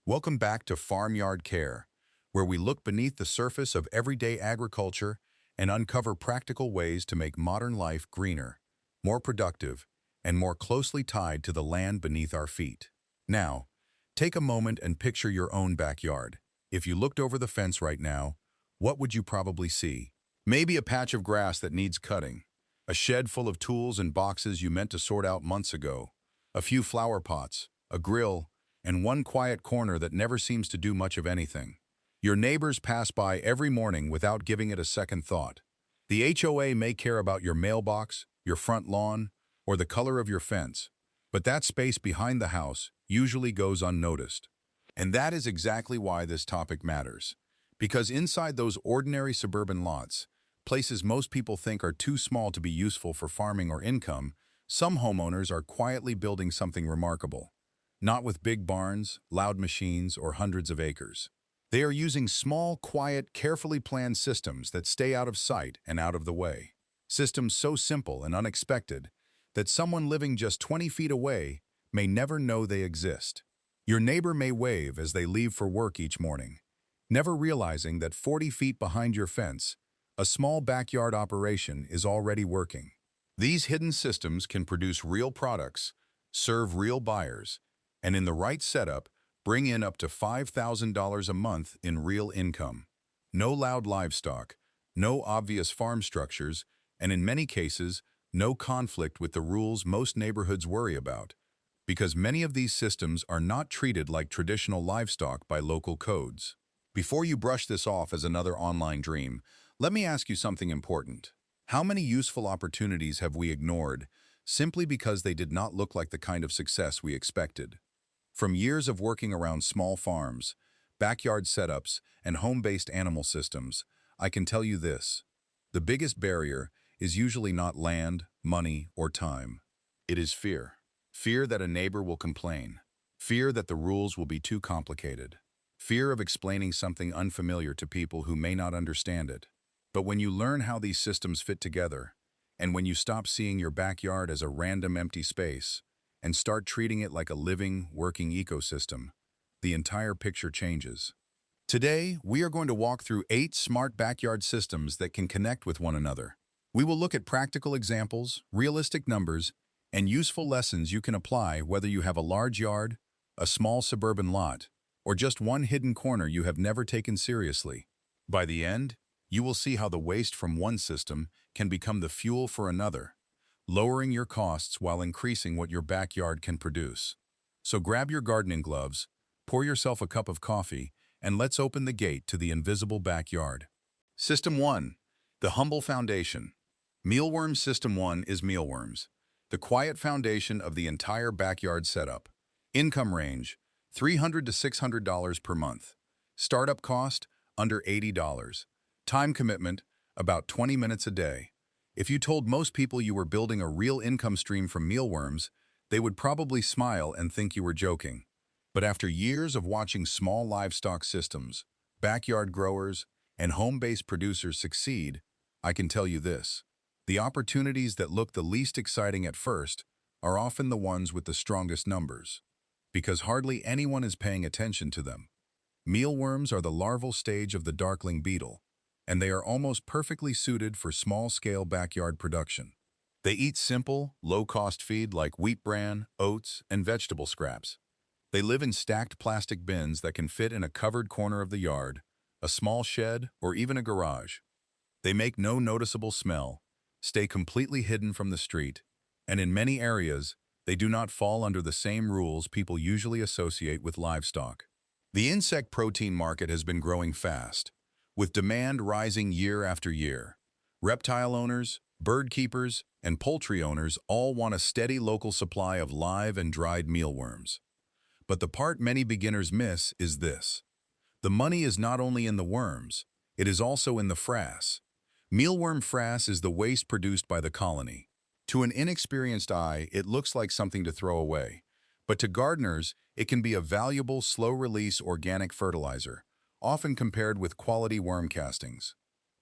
Welcome back to Farmyard Care, where we look beneath the surface of everyday agriculture and uncover practical ways to make modern life greener, more productive, and more closely tied to the land beneath our feet. Now, take a moment and picture your own backyard. If you looked over the fence right now, what would you probably see? Maybe a patch of grass that needs cutting, a shed full of tools and boxes you meant to sort out months ago, a few flower pots, a grill, and one quiet corner that never seems to do much of anything. Your neighbors pass by every morning without giving it a second thought. The HOA may care about your mailbox, your front lawn, or the color of your fence, but that space behind the house usually goes unnoticed. And that is exactly why this topic matters. Because inside those ordinary suburban lots, places most people think are too small to be useful for farming or income, some homeowners are quietly building something remarkable. Not with big barns, loud machines, or hundreds of acres. They are using small, quiet, carefully planned systems that stay out of sight and out of the way. Systems so simple and unexpected that someone living just 20 feet away may never know they exist. Your neighbor may wave as they leave for work each morning, never realizing that 40 feet behind your fence, a small backyard operation is already working. These hidden systems can produce real products, serve real buyers, and in the right setup, bring in up to $5,000 a month in real income. No loud livestock, no obvious farm structures, and in many cases, no conflict with the rules most neighborhoods worry about, because many of these systems are not treated like traditional livestock by local codes. Before you brush this off as another online dream, let me ask you something important. How many useful opportunities have we ignored simply because they did not look like the kind of success we expected? From years of working around small farms, backyard setups, and home-based animal systems, I can tell you this. The biggest barrier is usually not land, money, or time. It is fear. Fear that a neighbor will complain. Fear that the rules will be too complicated. Fear of explaining something unfamiliar to people who may not understand it. But when you learn how these systems fit together, and when you stop seeing your backyard as a random empty space, and start treating it like a living, working ecosystem, the entire picture changes. Today, we are going to walk through 8 smart backyard systems that can connect with one another. We will look at practical examples, realistic numbers, and useful lessons you can apply whether you have a large yard, a small suburban lot, or just one hidden corner you have never taken seriously. By the end, you will see how the waste from one system can become the fuel for another, lowering your costs while increasing what your backyard can produce. So grab your gardening gloves, pour yourself a cup of coffee, and let's open the gate to the invisible backyard. System 1. The humble foundation. Mealworms System 1 is mealworms, the quiet foundation of the entire backyard setup. Income range, $300 to $600 per month. Startup cost, under $80. Time commitment, about 20 minutes a day. If you told most people you were building a real income stream from mealworms, they would probably smile and think you were joking. But after years of watching small livestock systems, backyard growers, and home-based producers succeed, I can tell you this. The opportunities that look the least exciting at first are often the ones with the strongest numbers, because hardly anyone is paying attention to them. Mealworms are the larval stage of the darkling beetle, and they are almost perfectly suited for small-scale backyard production. They eat simple, low-cost feed like wheat bran, oats, and vegetable scraps. They live in stacked plastic bins that can fit in a covered corner of the yard, a small shed, or even a garage. They make no noticeable smell, stay completely hidden from the street, and in many areas, they do not fall under the same rules people usually associate with livestock. The insect protein market has been growing fast, with demand rising year after year. Reptile owners, bird keepers, and poultry owners all want a steady local supply of live and dried mealworms. But the part many beginners miss is this. The money is not only in the worms, it is also in the frass. Mealworm frass is the waste produced by the colony. To an inexperienced eye, it looks like something to throw away. But to gardeners, it can be a valuable, slow-release organic fertilizer, often compared with quality worm castings.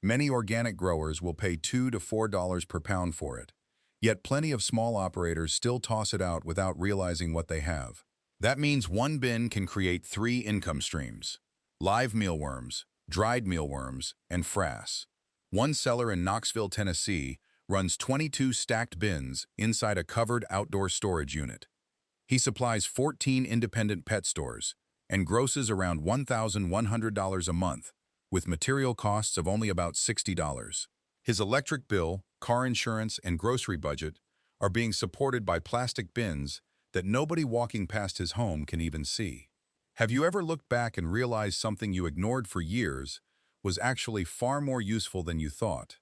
Many organic growers will pay $2 to $4 per pound for it, yet plenty of small operators still toss it out without realizing what they have. That means one bin can create 3 income streams: live mealworms, dried mealworms, and frass. One seller in Knoxville, Tennessee, runs 22 stacked bins inside a covered outdoor storage unit. He supplies 14 independent pet stores and grosses around $1,100 a month, with material costs of only about $60. His electric bill, car insurance, and grocery budget are being supported by plastic bins that nobody walking past his home can even see. Have you ever looked back and realized something you ignored for years was actually far more useful than you thought?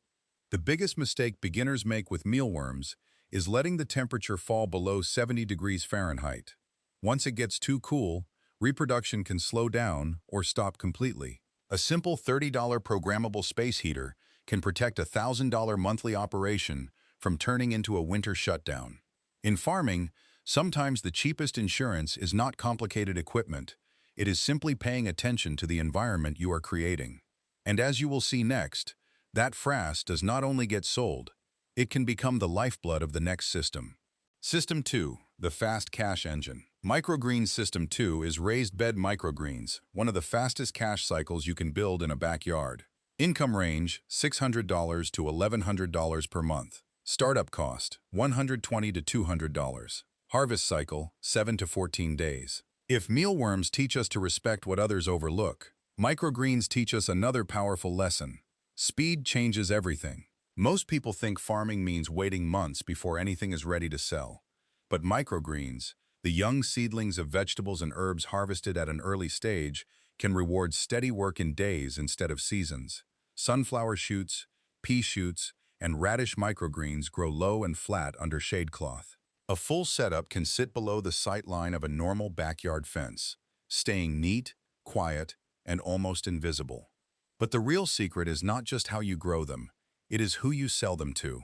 The biggest mistake beginners make with mealworms is letting the temperature fall below 70 degrees Fahrenheit. Once it gets too cool, reproduction can slow down or stop completely. A simple $30 programmable space heater can protect a $1,000 monthly operation from turning into a winter shutdown. In farming, sometimes the cheapest insurance is not complicated equipment. It is simply paying attention to the environment you are creating. And as you will see next, that frass does not only get sold, it can become the lifeblood of the next system. System 2, the Fast Cash Engine. Microgreens System 2 is raised bed microgreens, one of the fastest cash cycles you can build in a backyard. Income range, $600 to $1,100 per month. Startup cost, $120 to $200. Harvest cycle, 7 to 14 days. If mealworms teach us to respect what others overlook, microgreens teach us another powerful lesson. Speed changes everything. Most people think farming means waiting months before anything is ready to sell. But microgreens, the young seedlings of vegetables and herbs harvested at an early stage, can reward steady work in days instead of seasons. Sunflower shoots, pea shoots, and radish microgreens grow low and flat under shade cloth. A full setup can sit below the sight line of a normal backyard fence, staying neat, quiet, and almost invisible. But the real secret is not just how you grow them, it is who you sell them to.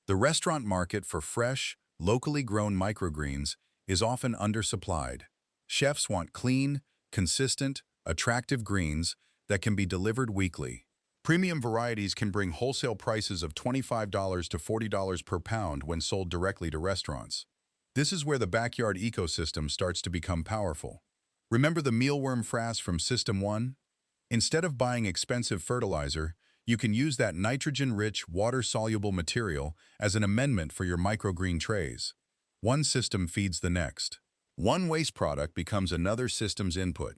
The restaurant market for fresh, locally grown microgreens is often undersupplied. Chefs want clean, consistent, attractive greens that can be delivered weekly. Premium varieties can bring wholesale prices of $25 to $40 per pound when sold directly to restaurants. This is where the backyard ecosystem starts to become powerful. Remember the mealworm frass from System 1? Instead of buying expensive fertilizer, you can use that nitrogen-rich, water-soluble material as an amendment for your microgreen trays. One system feeds the next. One waste product becomes another system's input.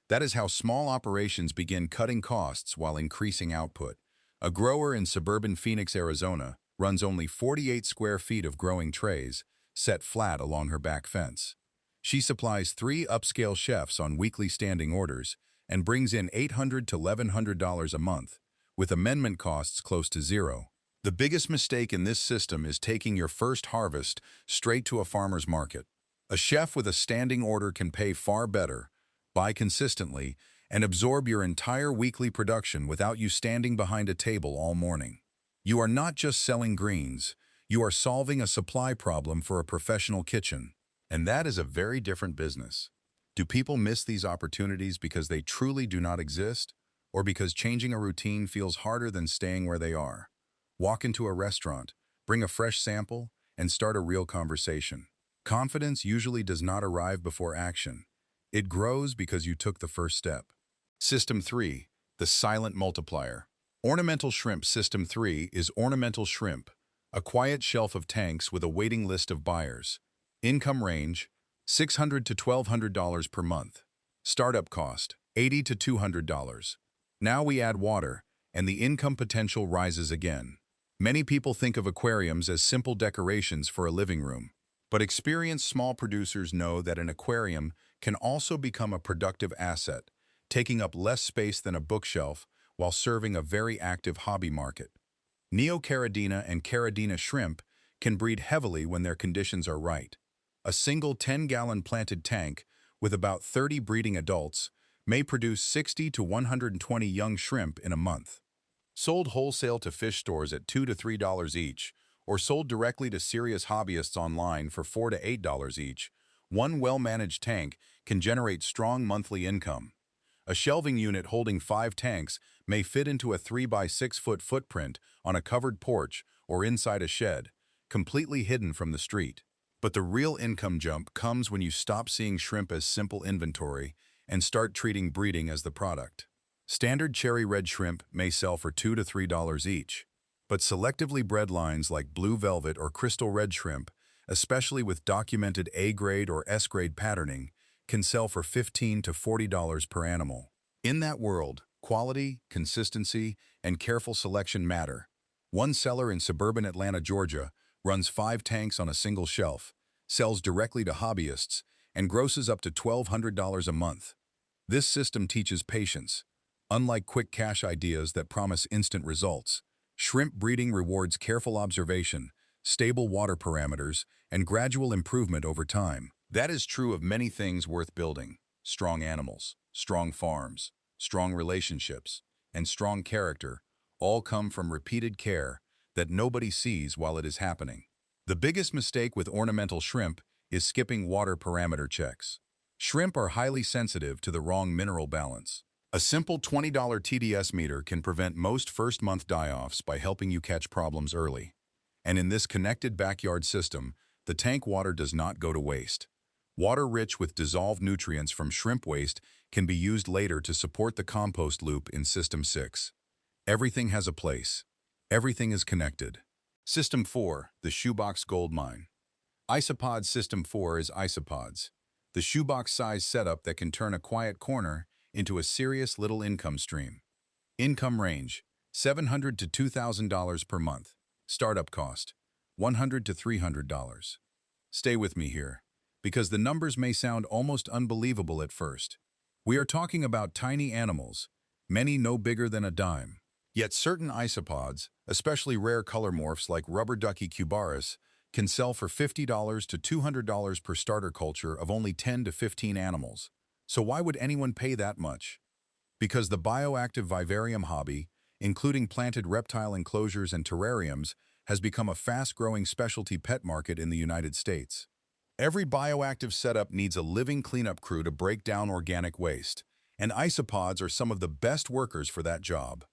That is how small operations begin cutting costs while increasing output. A grower in suburban Phoenix, Arizona, runs only 48 square feet of growing trays, set flat along her back fence. She supplies 3 upscale chefs on weekly standing orders and brings in $800 to $1,100 a month, with amendment costs close to zero. The biggest mistake in this system is taking your first harvest straight to a farmer's market. A chef with a standing order can pay far better, buy consistently, and absorb your entire weekly production without you standing behind a table all morning. You are not just selling greens, you are solving a supply problem for a professional kitchen. And that is a very different business. Do people miss these opportunities because they truly do not exist, or because changing a routine feels harder than staying where they are? Walk into a restaurant, bring a fresh sample, and start a real conversation. Confidence usually does not arrive before action. It grows because you took the first step. System 3, the silent multiplier. Ornamental Shrimp System 3 is ornamental shrimp, a quiet shelf of tanks with a waiting list of buyers. Income range, $600 to $1,200 per month. Startup cost, $80 to $200. Now we add water, and the income potential rises again. Many people think of aquariums as simple decorations for a living room, but experienced small producers know that an aquarium can also become a productive asset, taking up less space than a bookshelf while serving a very active hobby market. Neocaridina and Caridina shrimp can breed heavily when their conditions are right. A single 10-gallon planted tank with about 30 breeding adults may produce 60 to 120 young shrimp in a month. Sold wholesale to fish stores at $2 to $3 each, or sold directly to serious hobbyists online for $4 to $8 each, one well-managed tank can generate strong monthly income. A shelving unit holding 5 tanks may fit into a 3 by 6 foot footprint on a covered porch or inside a shed, completely hidden from the street. But the real income jump comes when you stop seeing shrimp as simple inventory and start treating breeding as the product. Standard cherry red shrimp may sell for $2 to $3 each, but selectively bred lines like blue velvet or crystal red shrimp, especially with documented A-grade or S-grade patterning, can sell for $15 to $40 per animal. In that world, quality, consistency, and careful selection matter. One seller in suburban Atlanta, Georgia, runs 5 tanks on a single shelf, sells directly to hobbyists, and grosses up to $1,200 a month. This system teaches patience. Unlike quick cash ideas that promise instant results, shrimp breeding rewards careful observation, stable water parameters, and gradual improvement over time. That is true of many things worth building: strong animals, strong farms, strong relationships, and strong character all come from repeated care that nobody sees while it is happening. The biggest mistake with ornamental shrimp is skipping water parameter checks. Shrimp are highly sensitive to the wrong mineral balance. A simple $20 TDS meter can prevent most first-month die-offs by helping you catch problems early. And in this connected backyard system, the tank water does not go to waste. Water rich with dissolved nutrients from shrimp waste can be used later to support the compost loop in System 6. Everything has a place. Everything is connected. System 4, the shoebox goldmine. Isopod System 4 is isopods, the shoebox-sized setup that can turn a quiet corner into a serious little income stream. Income range: $700 to $2,000 per month. Startup cost: $100 to $300. Stay with me here, because the numbers may sound almost unbelievable at first. We are talking about tiny animals, many no bigger than a dime. Yet certain isopods, especially rare color morphs like rubber ducky cubaris, can sell for $50 to $200 per starter culture of only 10 to 15 animals. So why would anyone pay that much? Because the bioactive vivarium hobby, including planted reptile enclosures and terrariums, has become a fast-growing specialty pet market in the United States. Every bioactive setup needs a living cleanup crew to break down organic waste, and isopods are some of the best workers for that job.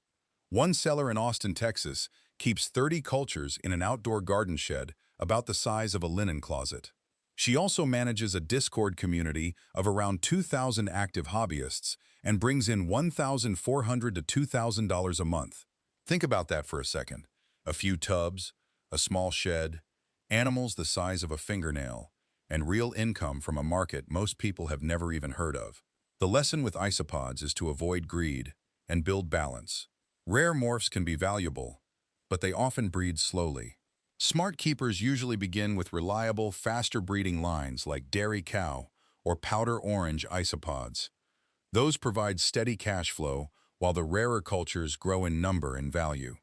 One seller in Austin, Texas, keeps 30 cultures in an outdoor garden shed about the size of a linen closet. She also manages a Discord community of around 2,000 active hobbyists and brings in $1,400 to $2,000 a month. Think about that for a second. A few tubs, a small shed, animals the size of a fingernail, and real income from a market most people have never even heard of. The lesson with isopods is to avoid greed and build balance. Rare morphs can be valuable, but they often breed slowly. Smart keepers usually begin with reliable, faster breeding lines like dairy cow or powder orange isopods. Those provide steady cash flow, while the rarer cultures grow in number and value.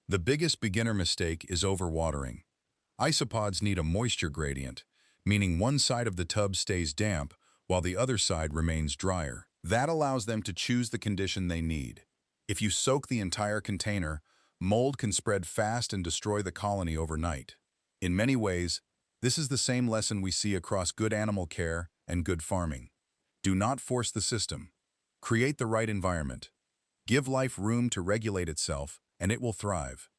The biggest beginner mistake is overwatering. Isopods need a moisture gradient, meaning one side of the tub stays damp while the other side remains drier. That allows them to choose the condition they need. If you soak the entire container, mold can spread fast and destroy the colony overnight. In many ways, this is the same lesson we see across good animal care and good farming. Do not force the system. Create the right environment. Give life room to regulate itself, and it will thrive.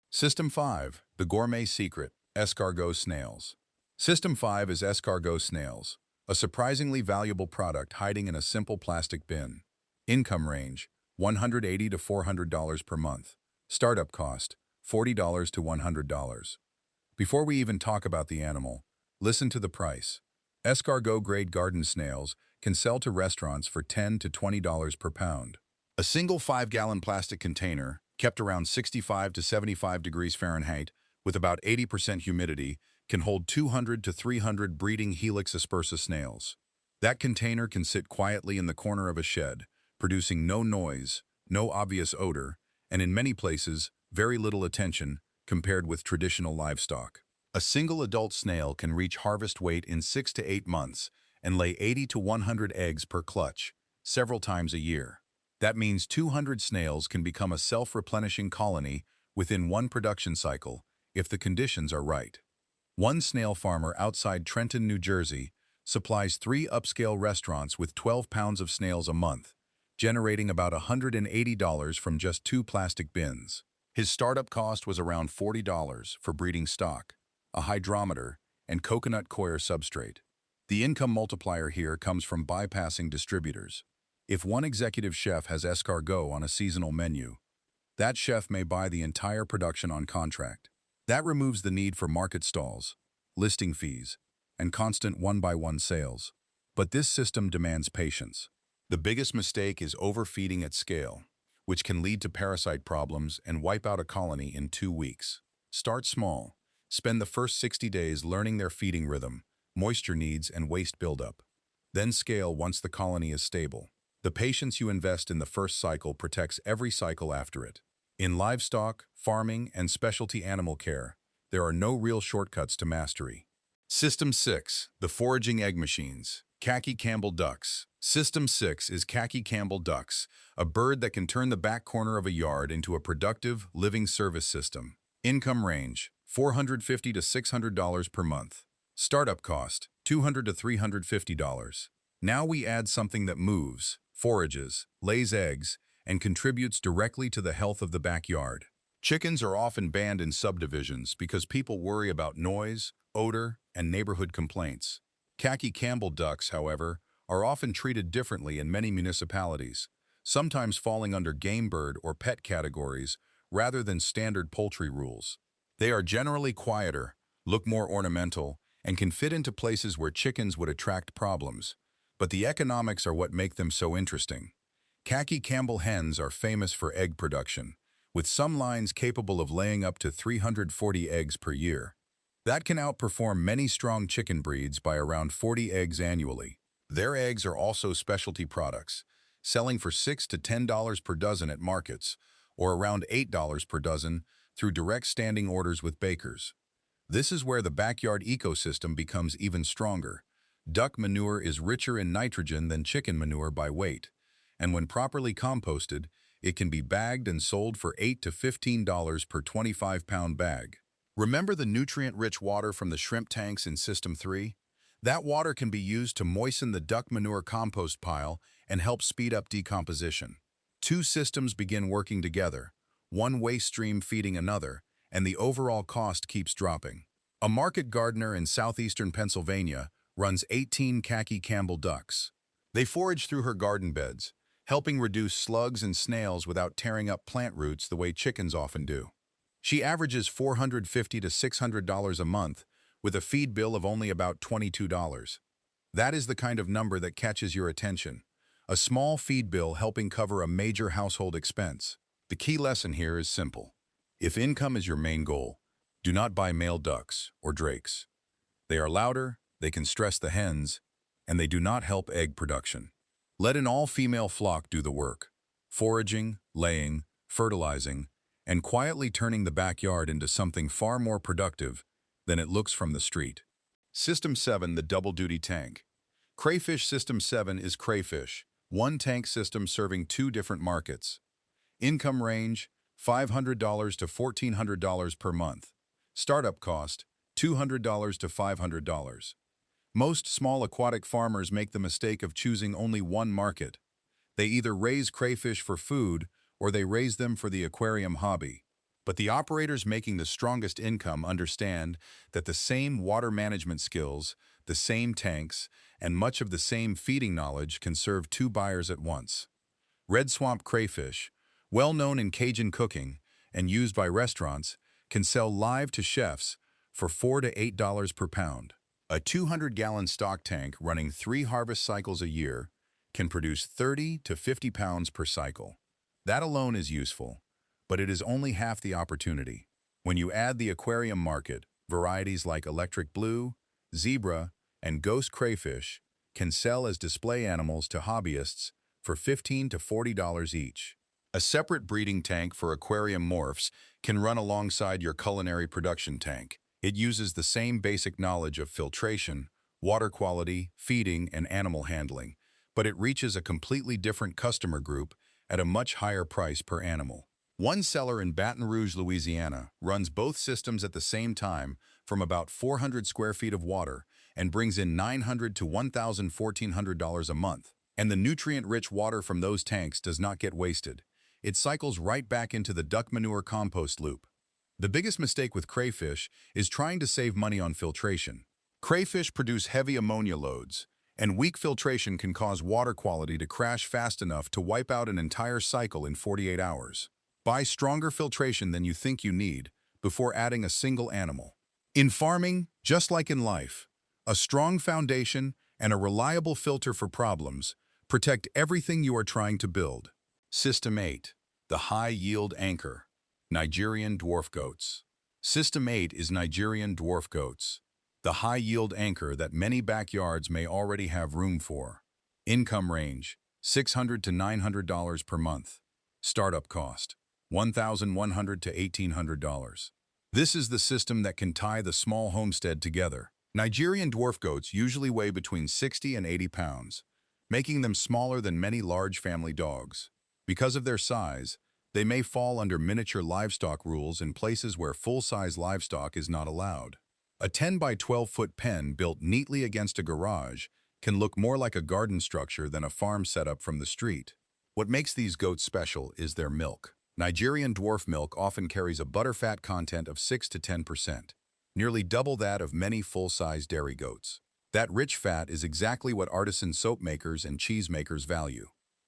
System 5, the gourmet secret, escargot snails. System 5 is escargot snails, a surprisingly valuable product hiding in a simple plastic bin. Income range: $180 to $400 per month. Startup cost: $40 to $100. Before we even talk about the animal, listen to the price. Escargot-grade garden snails can sell to restaurants for $10 to $20 per pound. A single 5-gallon plastic container, kept around 65 to 75 degrees Fahrenheit with about 80% humidity, can hold 200 to 300 breeding Helix aspersa snails. That container can sit quietly in the corner of a shed, producing no noise, no obvious odor, and in many places, very little attention compared with traditional livestock. A single adult snail can reach harvest weight in 6 to 8 months and lay 80 to 100 eggs per clutch, several times a year. That means 200 snails can become a self-replenishing colony within one production cycle if the conditions are right. One snail farmer outside Trenton, New Jersey, supplies 3 upscale restaurants with 12 pounds of snails a month, generating about $180 from just 2 plastic bins. His startup cost was around $40 for breeding stock, a hydrometer, and coconut coir substrate. The income multiplier here comes from bypassing distributors. If one executive chef has escargot on a seasonal menu, that chef may buy the entire production on contract. That removes the need for market stalls, listing fees, and constant one-by-one sales. But this system demands patience. The biggest mistake is overfeeding at scale, which can lead to parasite problems and wipe out a colony in 2 weeks. Start small. Spend the first 60 days learning their feeding rhythm, moisture needs, and waste buildup. Then scale once the colony is stable. The patience you invest in the first cycle protects every cycle after it. In livestock, farming, and specialty animal care, there are no real shortcuts to mastery. System 6. The Foraging Egg Machines. Khaki Campbell Ducks. System 6 is Khaki Campbell Ducks, a bird that can turn the back corner of a yard into a productive, living service system. Income range, $450 to $600 per month. Startup cost, $200 to $350. Now we add something that moves, forages, lays eggs, and contributes directly to the health of the backyard. Chickens are often banned in subdivisions because people worry about noise, odor, and neighborhood complaints. Khaki Campbell ducks, however, are often treated differently in many municipalities, sometimes falling under game bird or pet categories rather than standard poultry rules. They are generally quieter, look more ornamental, and can fit into places where chickens would attract problems. But the economics are what make them so interesting. Khaki Campbell hens are famous for egg production, with some lines capable of laying up to 340 eggs per year. That can outperform many strong chicken breeds by around 40 eggs annually. Their eggs are also specialty products, selling for $6 to $10 per dozen at markets, or around $8 per dozen through direct standing orders with bakers. This is where the backyard ecosystem becomes even stronger. Duck manure is richer in nitrogen than chicken manure by weight, and when properly composted, it can be bagged and sold for $8 to $15 per 25-pound bag. Remember the nutrient-rich water from the shrimp tanks in System 3? That water can be used to moisten the duck manure compost pile and help speed up decomposition. Two systems begin working together, one waste stream feeding another, and the overall cost keeps dropping. A market gardener in southeastern Pennsylvania runs 18 Khaki Campbell ducks. They forage through her garden beds, helping reduce slugs and snails without tearing up plant roots the way chickens often do. She averages $450 to $600 a month, with a feed bill of only about $22. That is the kind of number that catches your attention. A small feed bill helping cover a major household expense. The key lesson here is simple. If income is your main goal, do not buy male ducks or drakes. They are louder, they can stress the hens, and they do not help egg production. Let an all-female flock do the work, foraging, laying, fertilizing, and quietly turning the backyard into something far more productive than it looks from the street. System 7, the double-duty tank. Crayfish System 7 is crayfish, one tank system serving 2 different markets. Income range, $500 to $1,400 per month. Startup cost, $200 to $500. Most small aquatic farmers make the mistake of choosing only one market. They either raise crayfish for food or they raise them for the aquarium hobby. But the operators making the strongest income understand that the same water management skills, the same tanks, and much of the same feeding knowledge can serve 2 buyers at once. Red swamp crayfish, well known in Cajun cooking and used by restaurants, can sell live to chefs for $4 to $8 per pound. A 200-gallon stock tank running 3 harvest cycles a year can produce 30 to 50 pounds per cycle. That alone is useful, but it is only half the opportunity. When you add the aquarium market, varieties like electric blue, zebra, and ghost crayfish can sell as display animals to hobbyists for $15 to $40 each. A separate breeding tank for aquarium morphs can run alongside your culinary production tank. It uses the same basic knowledge of filtration, water quality, feeding, and animal handling, but it reaches a completely different customer group at a much higher price per animal. One seller in Baton Rouge, Louisiana, runs both systems at the same time from about 400 square feet of water and brings in $900 to $1,400 a month. And the nutrient-rich water from those tanks does not get wasted. It cycles right back into the duck manure compost loop. The biggest mistake with crayfish is trying to save money on filtration. Crayfish produce heavy ammonia loads, and weak filtration can cause water quality to crash fast enough to wipe out an entire cycle in 48 hours. Buy stronger filtration than you think you need before adding a single animal. In farming, just like in life, a strong foundation and a reliable filter for problems protect everything you are trying to build. System 8. The High-Yield Anchor. Nigerian Dwarf Goats. System 8 is Nigerian dwarf goats, the high-yield anchor that many backyards may already have room for. Income range, $600 to $900 per month. Startup cost, $1,100 to $1,800. This is the system that can tie the small homestead together. Nigerian dwarf goats usually weigh between 60 and 80 pounds, making them smaller than many large family dogs. Because of their size, they may fall under miniature livestock rules in places where full-size livestock is not allowed. A 10 by 12-foot pen built neatly against a garage can look more like a garden structure than a farm setup from the street. What makes these goats special is their milk. Nigerian dwarf milk often carries a butterfat content of 6 to 10%, nearly double that of many full-size dairy goats. That rich fat is exactly what artisan soap makers and cheese makers value.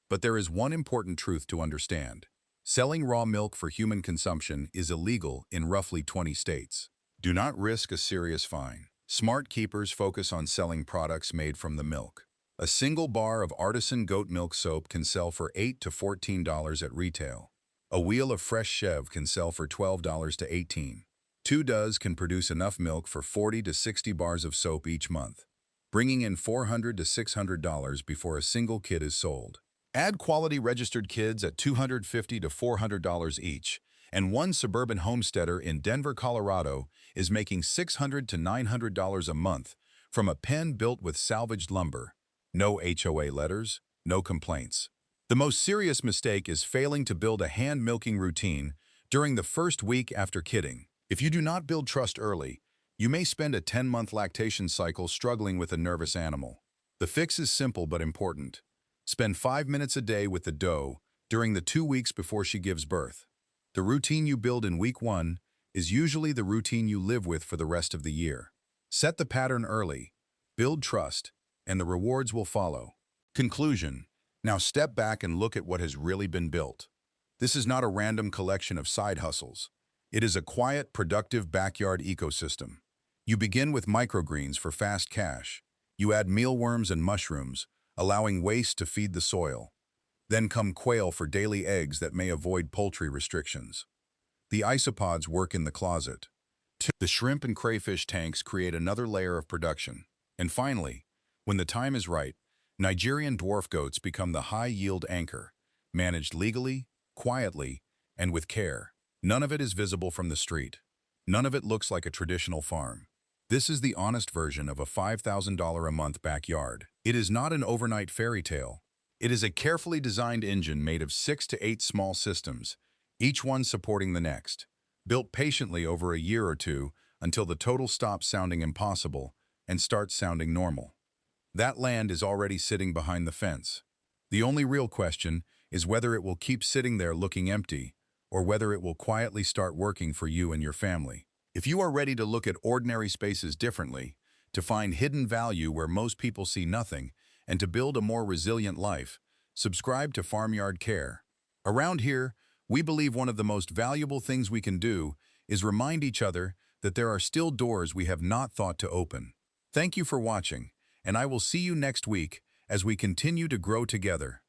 But there is one important truth to understand. Selling raw milk for human consumption is illegal in roughly 20 states. Do not risk a serious fine. Smart keepers focus on selling products made from the milk. A single bar of artisan goat milk soap can sell for $8 to $14 at retail. A wheel of fresh Chev can sell for $12 to $18. 2 does can produce enough milk for 40 to 60 bars of soap each month, bringing in $400 to $600 before a single kid is sold. Add quality registered kids at $250 to $400 each, and one suburban homesteader in Denver, Colorado is making $600 to $900 a month from a pen built with salvaged lumber. No HOA letters, no complaints. The most serious mistake is failing to build a hand-milking routine during the first week after kidding. If you do not build trust early, you may spend a 10-month lactation cycle struggling with a nervous animal. The fix is simple but important. Spend 5 minutes a day with the doe during the 2 weeks before she gives birth. The routine you build in week 1 is usually the routine you live with for the rest of the year. Set the pattern early, build trust, and the rewards will follow. Conclusion. Now step back and look at what has really been built. This is not a random collection of side hustles. It is a quiet, productive backyard ecosystem. You begin with microgreens for fast cash. You add mealworms and mushrooms, allowing waste to feed the soil. Then come quail for daily eggs that may avoid poultry restrictions. The isopods work in the closet. The shrimp and crayfish tanks create another layer of production. And finally, when the time is right, Nigerian dwarf goats become the high-yield anchor, managed legally, quietly, and with care. None of it is visible from the street. None of it looks like a traditional farm. This is the honest version of a $5,000 a month backyard. It is not an overnight fairy tale. It is a carefully designed engine made of 6 to 8 small systems, each one supporting the next, built patiently over a year or two until the total stops sounding impossible and starts sounding normal. That land is already sitting behind the fence. The only real question is whether it will keep sitting there looking empty, or whether it will quietly start working for you and your family. If you are ready to look at ordinary spaces differently, to find hidden value where most people see nothing, and to build a more resilient life, subscribe to Farmyard Care. Around here, we believe one of the most valuable things we can do is remind each other that there are still doors we have not thought to open. Thank you for watching, and I will see you next week as we continue to grow together.